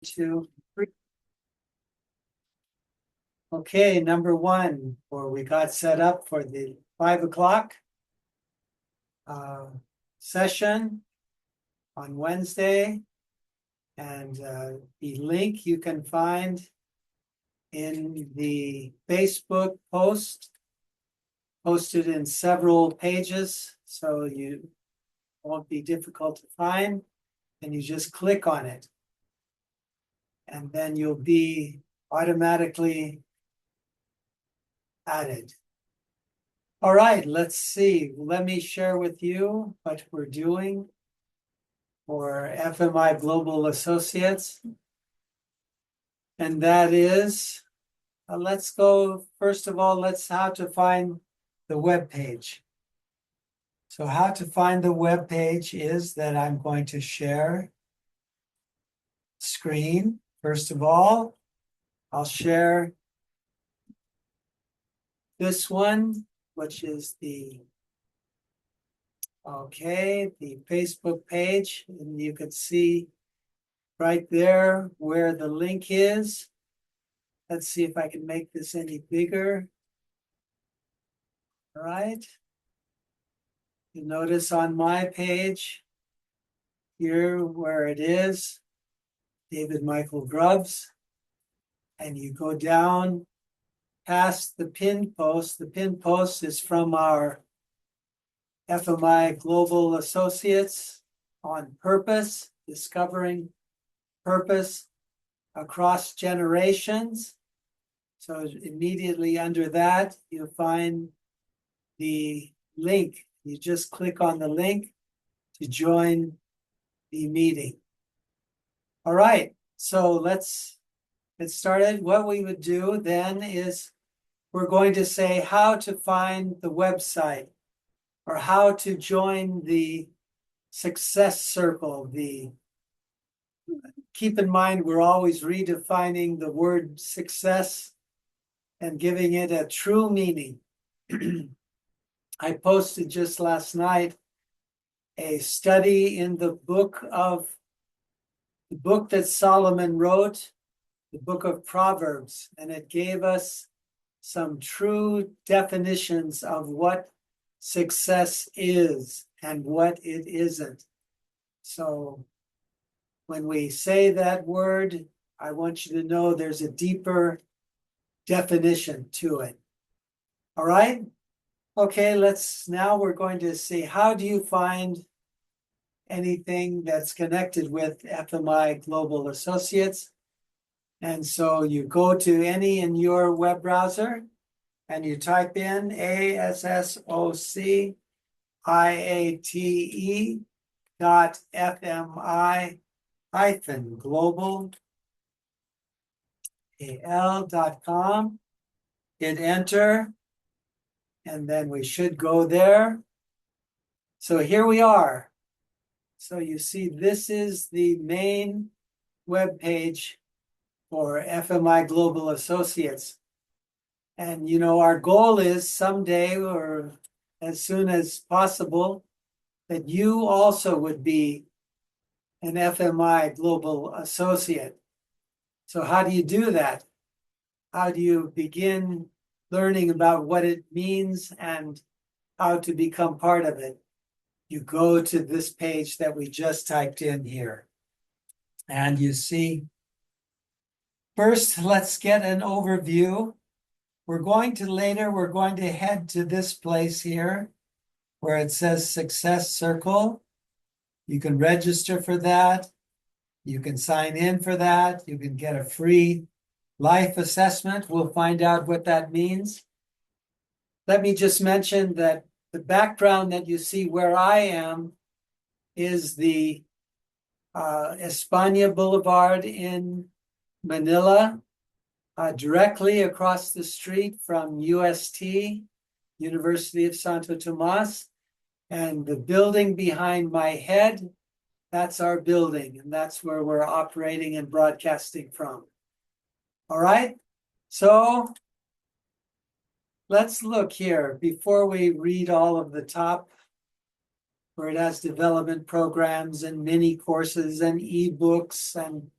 2, 3. Okay, number 1, where we got set up for the 5 o'clock session on Wednesday. And the link you can find in the Facebook post, posted in several pages, so you won't be difficult to find, and you just click on it. And then you'll be automatically added. All right, let's see. Let me share with you what we're doing for FMI Global Associates. And that is, let's go, first of all, let's how to find the web page. So how to find the web page is that I'm going to share screen. First of all, I'll share this one, which is the Facebook page, and you can see right there where the link is. Let's see if I can make this any bigger. All right. You notice on my page here where it is, David Michael Grubbs, and you go down past the pinned post. The pinned post is from our FMI Global Associates on purpose, discovering purpose across generations. So immediately under that, you'll find the link. You just click on the link to join the meeting. All right, so let's get started. What we would do then is we're going to say how to find the website or how to join the success circle. Keep in mind, we're always redefining the word success and giving it a true meaning. I posted just last night a study in the book that Solomon wrote, the book of Proverbs, and it gave us some true definitions of what success is and what it isn't. So when we say that word, I want you to know there's a deeper definition to it. All right? Okay, now we're going to see, how do you find anything that's connected with FMI Global Associates? And so you go to any in your web browser and you type in ASSOC-global-al.com, hit enter, and then we should go there. So here we are. So you see, this is the main web page for FMI Global Associates. And, our goal is someday, or as soon as possible, that you also would be an FMI Global Associate. So how do you do that? How do you begin learning about what it means and how to become part of it? You go to this page that we just typed in here. And you see, first, let's get an overview. We're going to head to this place here where it says Success Circle. You can register for that. You can sign in for that. You can get a free life assessment. We'll find out what that means. Let me just mention that the background that you see where I am is the España Boulevard in Manila, directly across the street from UST, University of Santo Tomas. And the building behind my head, that's our building, and that's where we're operating and broadcasting from. All right, so let's look here before we read all of the top, where it has development programs and mini courses and ebooks and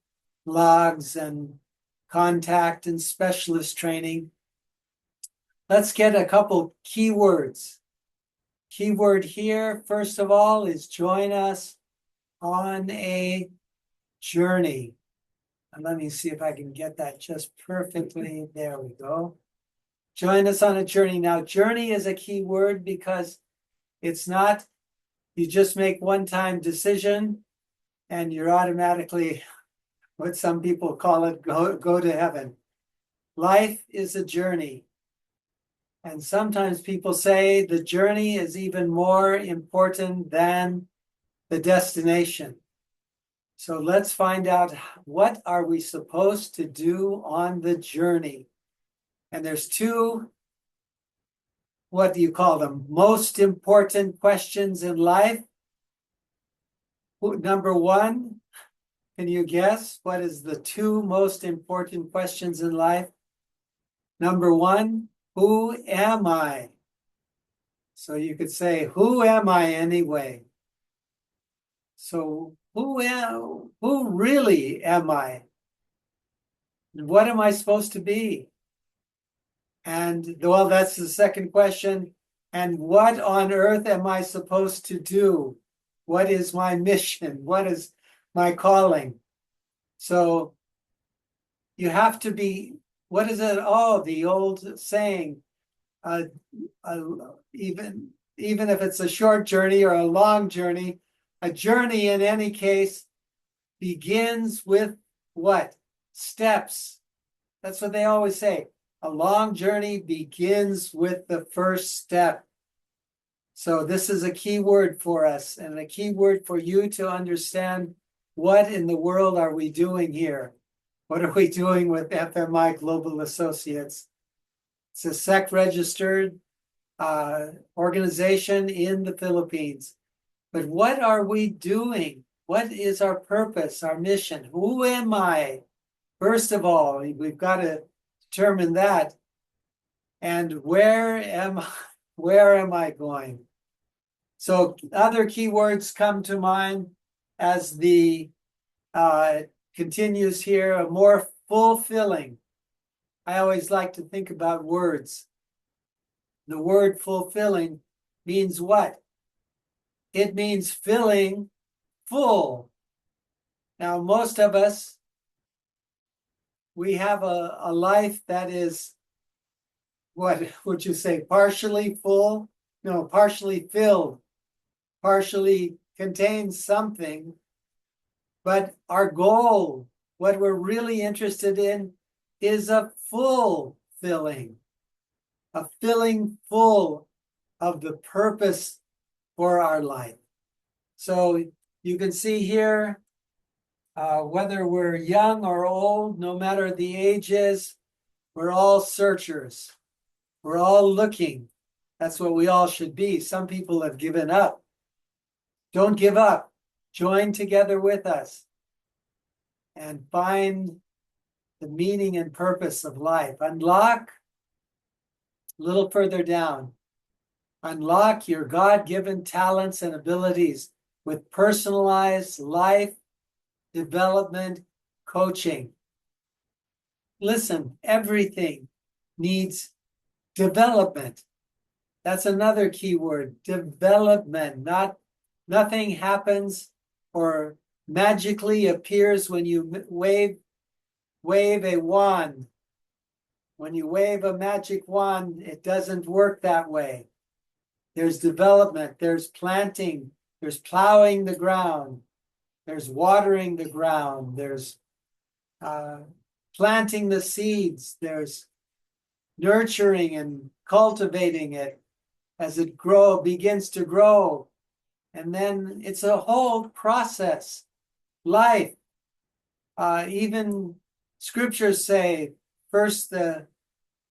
logs and contact and specialist training. Let's get a couple keywords. Keyword here, first of all, is join us on a journey. And let me see if I can get that just perfectly. There we go. Join us on a journey. Now, journey is a key word because it's not, you just make one-time decision and you're automatically, what some people call it, go to heaven. Life is a journey. And sometimes people say the journey is even more important than the destination. So let's find out, what are we supposed to do on the journey? And there's two, what do you call them, most important questions in life. Number one, can you guess what is the two most important questions in life? Number one, who am I? So you could say, who am I anyway? So who really am I? What am I supposed to be? And well, that's the second question. And what on earth am I supposed to do? What is my mission? What is my calling? So you have to be, what is it? Oh, the old saying, even if it's a short journey or a long journey, a journey in any case begins with what? Steps. That's what they always say. A long journey begins with the first step. So this is a key word for us and a key word for you to understand, what in the world are we doing here? What are we doing with FMI Global Associates? It's a SEC-registered organization in the Philippines. But what are we doing? What is our purpose, our mission? Who am I? First of all, we've got to determine that. And where am I going? So other keywords come to mind as the continues here, a more fulfilling. I always like to think about words. The word fulfilling means what? It means filling full. Now, most of us, we have a life that is, what would you say, partially full? No, partially filled, partially contains something. But our goal, what we're really interested in, is a full filling, a filling full of the purpose for our life. So you can see here, whether we're young or old, no matter the ages, we're all searchers. We're all looking. That's what we all should be. Some people have given up. Don't give up. Join together with us and find the meaning and purpose of life. Unlock, a little further down, unlock your God-given talents and abilities with personalized life development coaching. Listen, everything needs development. That's another key word, development. Nothing happens or magically appears when you wave a wand. When you wave a magic wand, it doesn't work that way. There's development, there's planting, there's plowing the ground, there's watering the ground, there's planting the seeds, there's nurturing and cultivating it as it begins to grow. And then it's a whole process. Life, even scriptures say, first the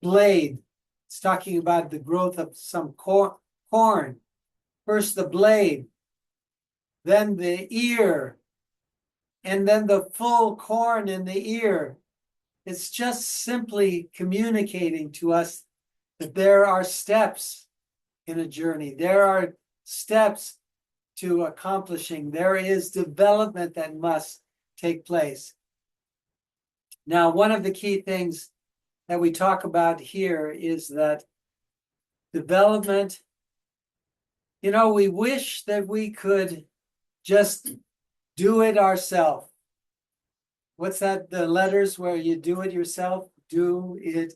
blade. It's talking about the growth of some corn. First the blade, then the ear, and then the full corn in the ear. It's just simply communicating to us that there are steps in a journey. There are steps to accomplishing. There is development that must take place. Now, one of the key things that we talk about here is that development, we wish that we could just do it ourselves. What's that? The letters where you do it yourself? Do it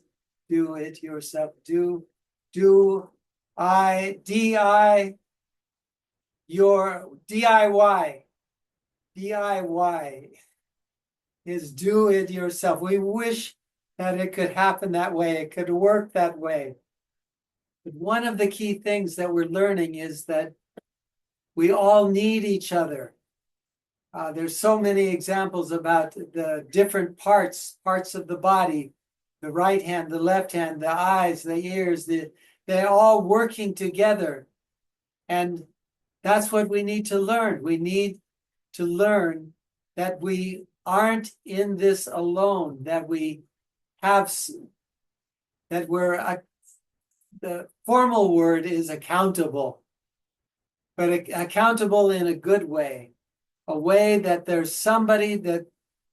yourself. Your DIY. DIY is do it yourself. We wish that it could happen that way. It could work that way. But one of the key things that we're learning is that we all need each other. There's so many examples about the different parts of the body, the right hand, the left hand, the eyes, the ears, they're all working together. And that's what we need to learn. We need to learn that we aren't in this alone, that we're, the formal word is accountable, but accountable in a good way. A way that there's somebody that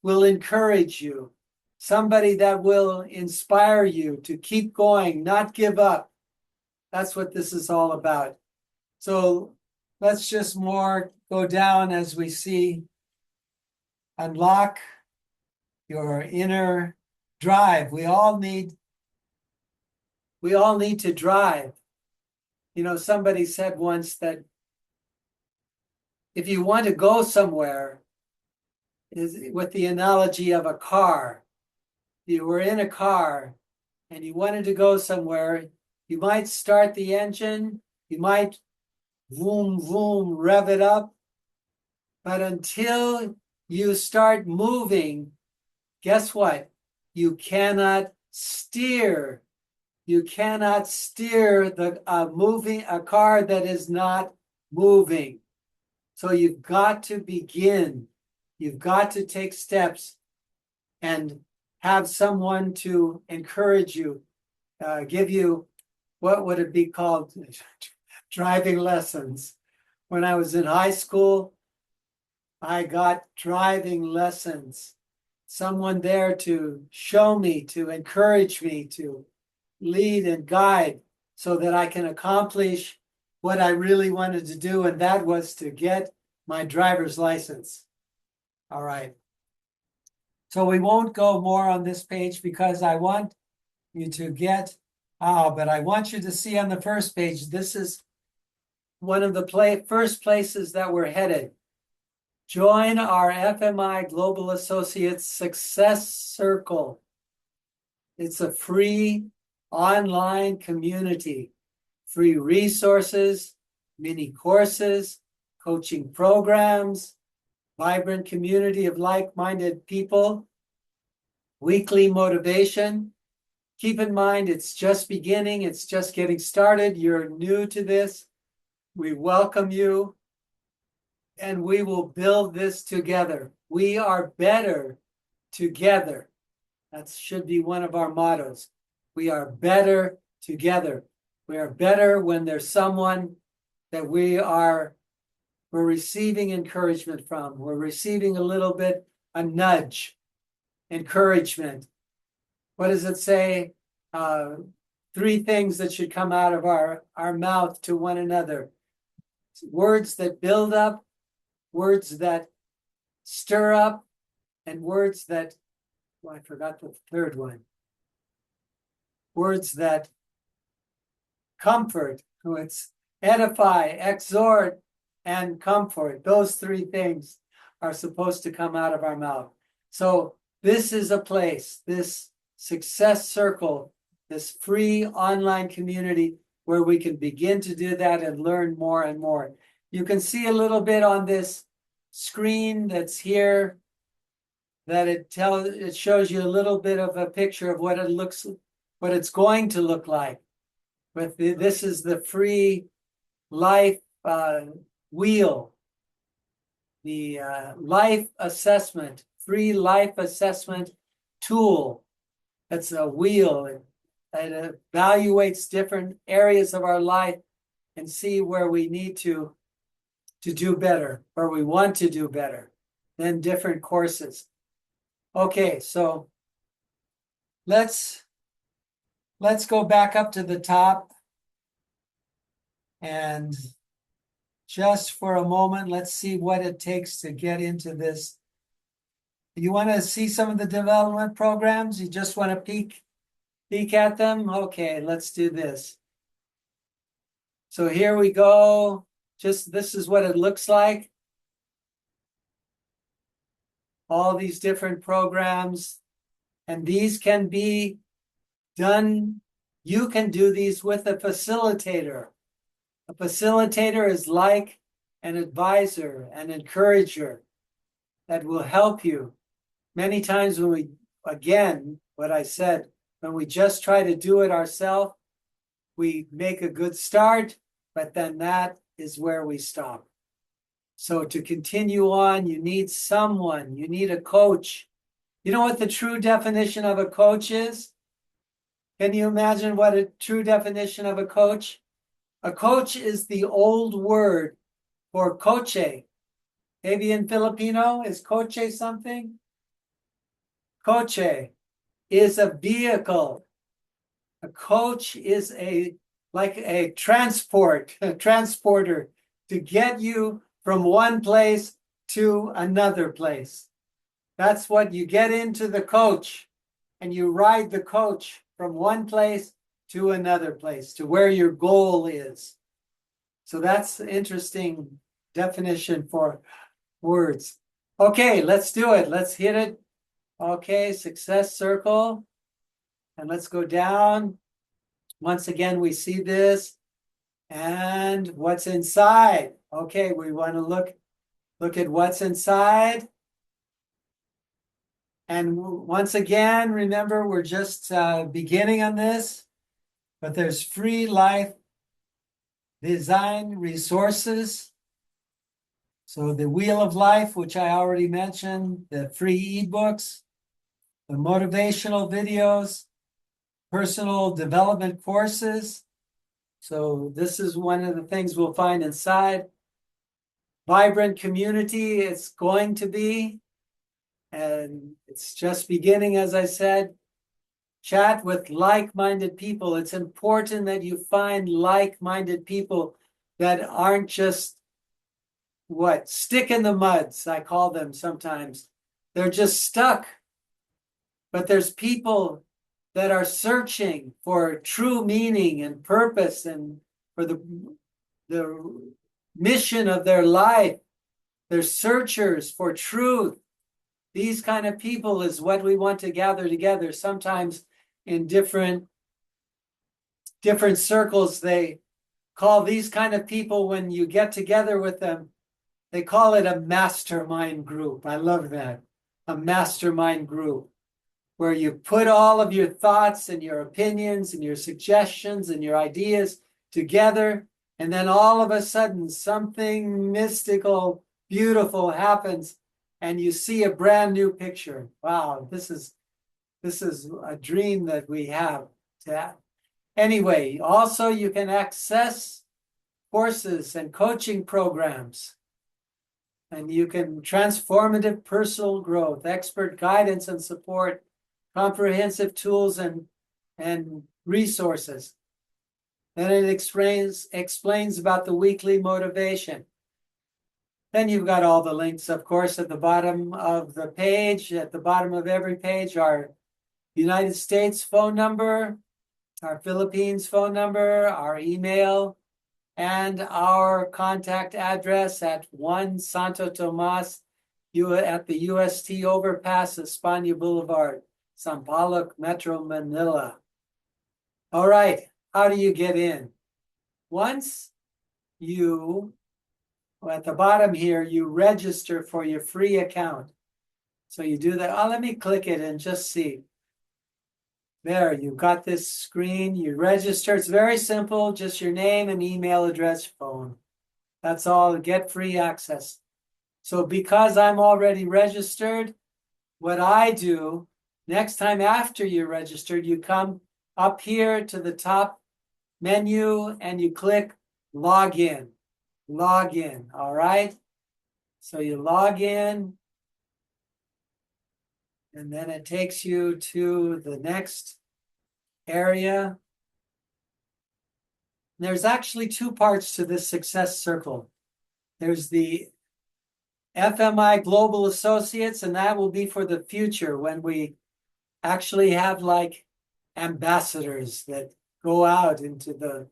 will encourage you, somebody that will inspire you to keep going, not give up. That's what this is all about. So let's just more go down as we see. Unlock your inner drive. We all need to drive. Somebody said once that if you want to go somewhere, is with the analogy of a car. You were in a car and you wanted to go somewhere, you might start the engine, you might vroom, vroom, rev it up, but until you start moving, guess what? You cannot steer. You cannot steer a car that is not moving. So you've got to begin. You've got to take steps and have someone to encourage you, give you, what would it be called? Driving lessons. When I was in high school, I got driving lessons. Someone there to show me, to encourage me, to lead and guide so that I can accomplish what I really wanted to do, and that was to get my driver's license. All right. So we won't go more on this page because I want you to get, but I want you to see on the first page, this is one of the first places that we're headed. Join our FMI Global Associates Success Circle. It's a free online community, free resources, mini courses, coaching programs, vibrant community of like-minded people, weekly motivation. Keep in mind, it's just beginning. It's just getting started. You're new to this. We welcome you, and we will build this together. We are better together. That should be one of our mottos. We are better together. We are better when there's someone that we're receiving encouragement from. We're receiving a little bit, a nudge, encouragement. What does it say? 3 things that should come out of our mouth to one another. Words that build up, words that stir up, and words that, I forgot the third one. Words that comfort. So it's edify, exhort, and comfort. Those 3 things are supposed to come out of our mouth. So this is a place, this success circle, this free online community where we can begin to do that and learn more and more. You can see a little bit on this screen that's here that it shows you a little bit of a picture of what it's going to look like. But this is the free life wheel, the life assessment, free life assessment tool. That's a wheel. It evaluates different areas of our life and see where we need to do better, or we want to do better, then different courses. Okay, so let's go back up to the top, and just for a moment, let's see what it takes to get into this. You want to see some of the development programs? You just want to peek at them? Okay, let's do this. So here we go. Just this is what it looks like. All these different programs, and these can be done. You can do these with a facilitator. A facilitator is like an advisor, an encourager that will help you. Many times when we, again, what I said, when we just try to do it ourselves, we make a good start, but then that is where we stop. So to continue on, you need someone, you need a coach. You know what the true definition of a coach is? Can you imagine what a true definition of a coach? A coach is the old word for coche. Maybe in Filipino, is coche something? Coche is a vehicle. A coach is like a transporter to get you from one place to another place. That's what you get into the coach, and you ride the coach from one place to another place, to where your goal is. So that's an interesting definition for words. Okay, let's do it. Let's hit it. Okay, success circle. And let's go down. Once again, we see this. And what's inside? Okay, we want to look at what's inside. And once again, remember, we're just beginning on this, but there's free life design resources. So the Wheel of Life, which I already mentioned, the free ebooks, the motivational videos, personal development courses. So this is one of the things we'll find inside. Vibrant community, it's going to be, and it's just beginning, as I said. Chat with like-minded people. It's important that you find like-minded people that aren't just stick in the muds, I call them sometimes. They're just stuck. But there's people that are searching for true meaning and purpose and for the mission of their life. They're searchers for truth. These kind of people is what we want to gather together. Sometimes in different circles, they call these kind of people, when you get together with them, they call it a mastermind group. I love that. A mastermind group, where you put all of your thoughts and your opinions and your suggestions and your ideas together, and then all of a sudden something mystical, beautiful happens, and you see a brand new picture. Wow, this is a dream that we have to have. Anyway, also you can access courses and coaching programs, and you can transformative personal growth, expert guidance and support, comprehensive tools and resources. Then it explains about the weekly motivation. Then you've got all the links, of course, at the bottom of the page. At the bottom of every page, our United States phone number, our Philippines phone number, our email, and our contact address at 1 Santo Tomas at the UST Overpass, España Boulevard, Sampaloc, Metro Manila. All right, how do you get in? Once you, at the bottom here, you register for your free account. So you do that. Oh, let me click it and just see. There, you've got this screen. You register. It's very simple. Just your name and email address, phone. That's all. Get free access. So because I'm already registered, what I do, next time after you're registered, you come up here to the top menu and you click login. Login, all right? So you log in. And then it takes you to the next area. There's actually two parts to this success circle. There's the FMI Global Associates, and that will be for the future when we actually have like ambassadors that go out into the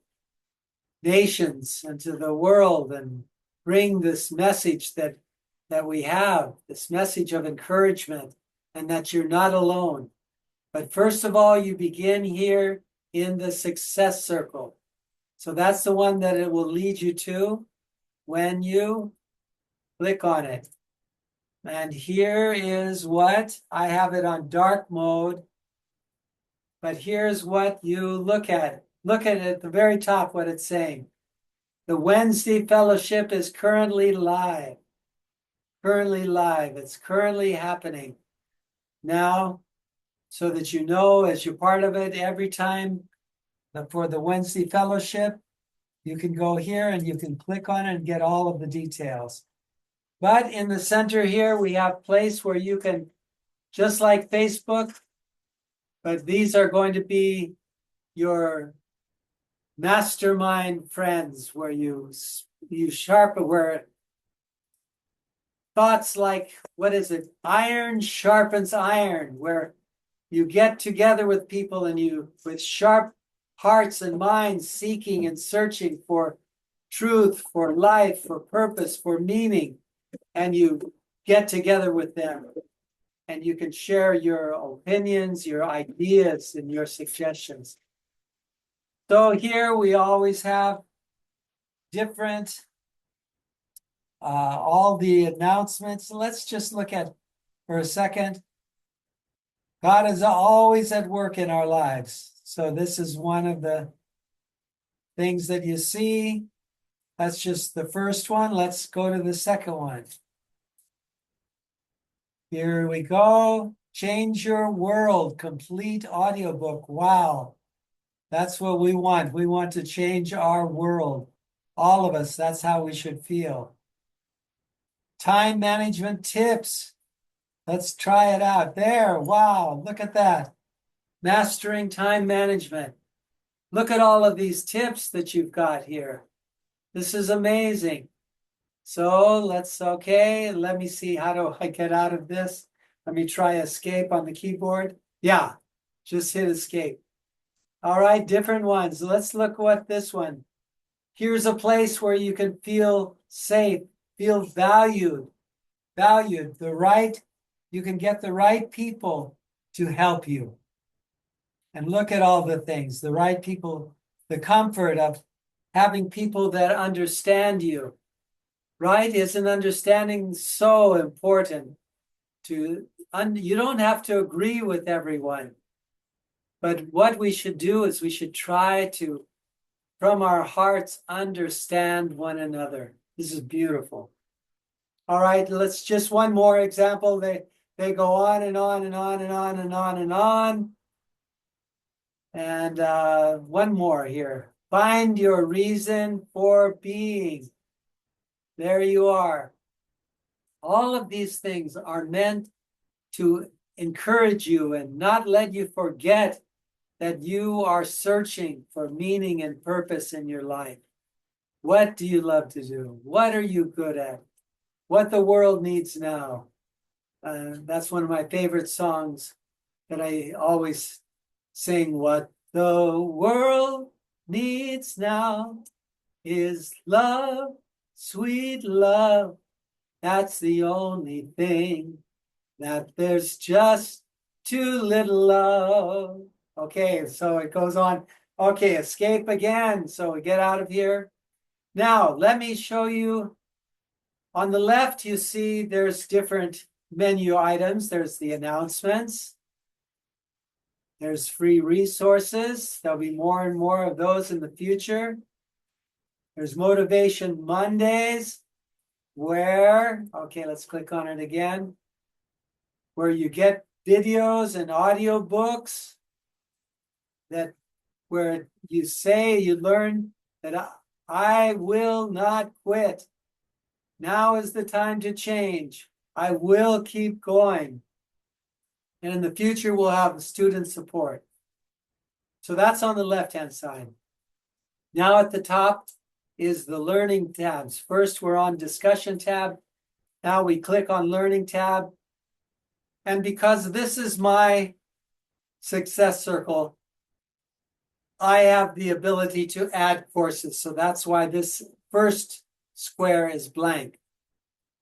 nations, into the world, and bring this message that we have, this message of encouragement, and that you're not alone. But first of all, you begin here in the success circle. So that's the one that it will lead you to when you click on it. And here is what I have it on dark mode. But here's what you look at. Look at it at the very top, what it's saying. The Wednesday Fellowship is currently live. Currently live. It's currently happening now, so that you know as you're part of it every time for the Wednesday Fellowship, you can go here and you can click on it and get all of the details. But in the center here, we have a place where you can, just like Facebook, but these are going to be your mastermind friends where you sharpen, where thoughts like, what is it? Iron sharpens iron, where you get together with people and you, with sharp hearts and minds, seeking and searching for truth, for life, for purpose, for meaning, and you get together with them and you can share your opinions, your ideas, and your suggestions. So here we always have different, all the announcements. Let's just look at for a second. God is always at work in our lives. So this is one of the things that you see. That's just the first one. Let's go to the second one. Here we go. Change Your World, complete audiobook. Wow. That's what we want. We want to change our world. All of us, that's how we should feel. Time management tips. Let's try it out. There, wow, look at that. Mastering time management. Look at all of these tips that you've got here. This is amazing. So okay, let me see, how do I get out of this? Let me try escape on the keyboard. Yeah, just hit escape. All right, different ones. Let's look at this one. Here's a place where you can feel safe, feel valued, you can get the right people to help you. And look at all the things, the right people, the comfort of having people that understand you, right? Isn't understanding so important? You don't have to agree with everyone. But what we should do is we should try to, from our hearts, understand one another. This is beautiful. All right, let's just one more example. They go on and on and on and on and on and on. And one more here. Find your reason for being. There you are. All of these things are meant to encourage you and not let you forget that you are searching for meaning and purpose in your life. What do you love to do? What are you good at? What the world needs now. That's one of my favorite songs that I always sing. What the world needs now is love, sweet love. That's the only thing, that there's just too little of. Okay, so it goes on. Okay, escape again. So we get out of here. Now, let me show you. On the left, you see there's different menu items. There's the announcements. There's free resources. There'll be more and more of those in the future. There's Motivation Mondays, okay, let's click on it again, where you get videos and audiobooks where you learn that I will not quit. Now is the time to change. I will keep going. And in the future, we'll have student support. So that's on the left-hand side. Now at the top is the learning tabs. First, we're on discussion tab. Now we click on learning tab. And because this is my success circle, I have the ability to add courses. So that's why this first square is blank.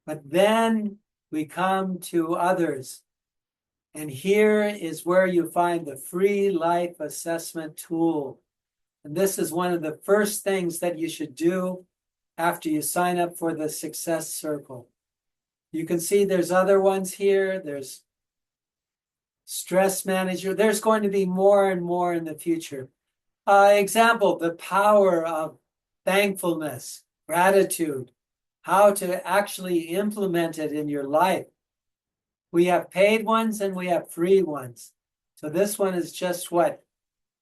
But then we come to others. And here is where you find the free life assessment tool. And this is one of the first things that you should do after you sign up for the Success Circle. You can see there's other ones here. There's Stress Manager. There's going to be more and more in the future. Example, the power of thankfulness, gratitude, how to actually implement it in your life. We have paid ones and we have free ones. So this one is just what?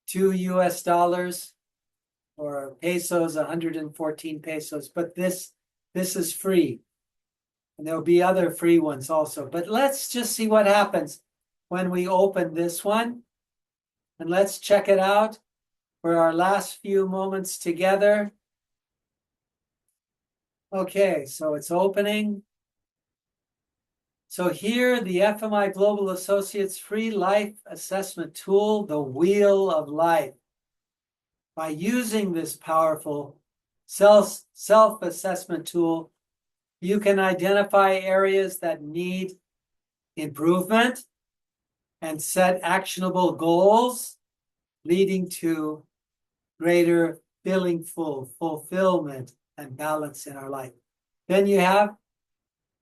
$2 or pesos, 114 pesos. But this is free. And there'll be other free ones also. But let's just see what happens when we open this one. And let's check it out for our last few moments together. Okay, so it's opening. So here, the FMI Global Associates Free Life Assessment Tool, the Wheel of Life. By using this powerful self-assessment tool, you can identify areas that need improvement and set actionable goals, leading to greater fulfillment and balance in our life. Then you have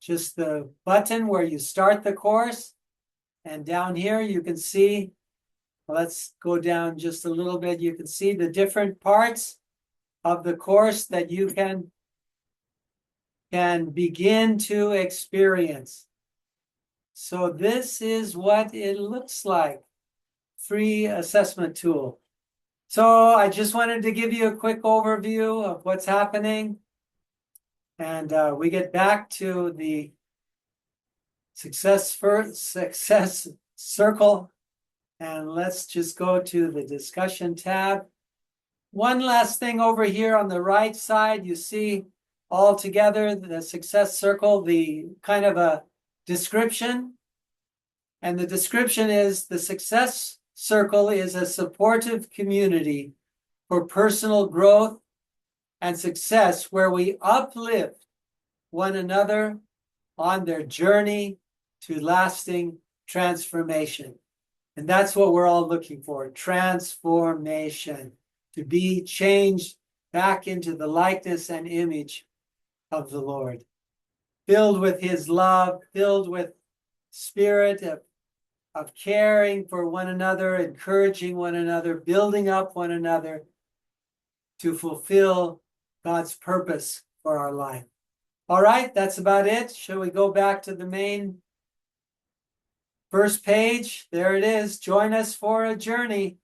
just the button where you start the course. And down here you can see, let's go down just a little bit. You can see the different parts of the course that you can begin to experience. So this is what it looks like. Free assessment tool. So I just wanted to give you a quick overview of what's happening. And we get back to the success circle. And let's just go to the discussion tab. One last thing over here on the right side, you see all together the success circle, the kind of a description. And the description is the success circle is a supportive community for personal growth and success where we uplift one another on their journey to lasting transformation. And that's what we're all looking for, transformation, to be changed back into the likeness and image of the Lord, filled with his love, filled with spirit of caring for one another, encouraging one another, building up one another to fulfill God's purpose for our life. All right, that's about it. Shall we go back to the main first page? There it is. Join us for a journey.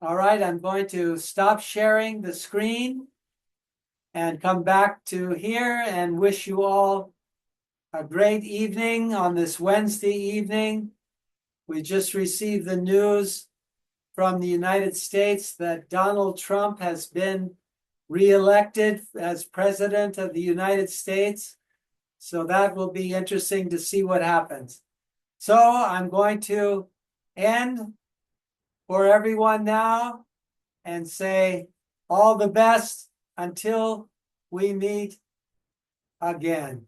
All right, I'm going to stop sharing the screen and come back to here and wish you all a great evening on this Wednesday evening. We just received the news from the United States that Donald Trump has been reelected as president of the United States. So that will be interesting to see what happens. So I'm going to end for everyone now and say all the best until we meet again.